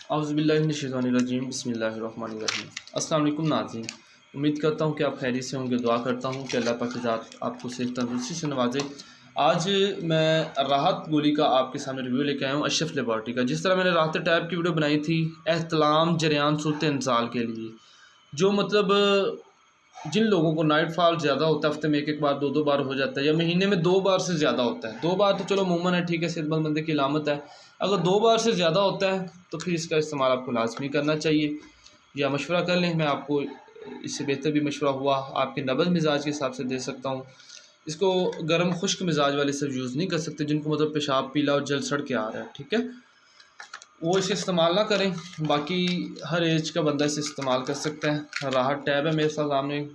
औज़ुबिल्लाहिमिनश्शैतानिर्रजीम बिस्मिल्लाहिर्रहमानिर्रहीम। अस्सलाम वालेकुम नाज़रीन, उम्मीद करता हूँ कि आप खैरियत से होंगे। दुआ करता हूँ कि अल्लाह पाक की ज़ात आपको सेहत तंदुरुस्ती से नवाजे। आज मैं राहत गोली का आपके सामने रिव्यू लेके आया हूँ अशरफ लेबॉरेटरी का। जिस तरह मैंने राहत टैब की वीडियो बनाई थी एहतलाम जरियान सूरत इंसाल के लिए, जो मतलब जिन लोगों को नाइट फॉल ज़्यादा होता है, हफ्ते में एक बार दो बार हो जाता है, या महीने में 2 बार से ज़्यादा होता है। 2 बार तो चलो अमूमन है, ठीक है, सेहतमंद बंदे की अलामत है। अगर 2 बार से ज़्यादा होता है तो फिर इसका इस्तेमाल आपको लाजमी करना चाहिए, या मशवरा कर लें। मैं आपको इससे बेहतर भी मशवरा हुआ आपके नब्ज़ मिजाज के हिसाब से दे सकता हूँ। इसको गर्म खुश्क मिजाज वाले सब यूज़ नहीं कर सकते, जिनको मतलब पेशाब पीला और जल सड़ के आ रहा है, ठीक है, वो इसे इस्तेमाल ना करें। बाकी हर एज का बंदा इसे इस्तेमाल कर सकता है। राहत टैब है मेरे सामने।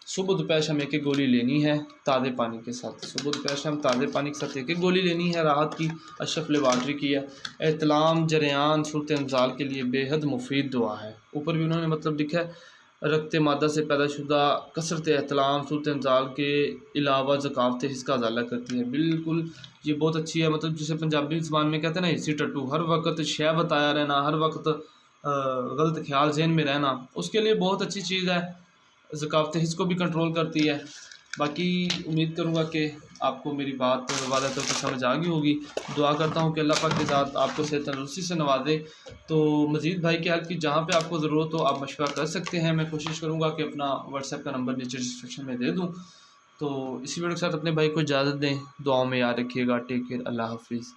सुबह दोपहर शाम एक एक गोली लेनी है ताज़े पानी के साथ। सुबह दोपहर शाम ताज़े पानी के साथ एक एक गोली लेनी है। राहत की अशरफ लेबॉरेटरी की है। एहतलाम जरियान सूरत इंसाल के लिए बेहद मुफीद दुआ है। ऊपर भी उन्होंने मतलब लिखा है, रक्त मादा से पैदाशुदा कसरत एहतलाम सूरत इंसाल के अलावा ज़कावत हिस्स का अजाला करती है। बिल्कुल ये बहुत अच्छी है। मतलब जिसे पंजाबी ज़बान में कहते हैं ना हिस्सी टट्टू, हर वक्त शय बताया रहना, हर वक्त गलत ख्याल जहन में रहना, उसके लिए बहुत अच्छी चीज़ है। ज़कावत हिस्स को भी कंट्रोल करती है। बाकी उम्मीद करूँगा कि आपको मेरी बात वादा तौर पर समझ आ गई होगी। दुआ करता हूँ कि अल्लाह पाक के साथ आपको सेहत तंदुरुस्ती से नवाजे। तो मज़ीद भाई की हेल्प की जहाँ पे आपको ज़रूरत हो आप मशवरा कर सकते हैं। मैं कोशिश करूँगा कि अपना व्हाट्सएप का नंबर नीचे डिस्क्रिप्शन में दे दूँ। तो इसी वीडियो के साथ अपने भाई को इजाज़त दें। दुआओं में याद रखिएगा। Take care. अल्लाह हाफिज़।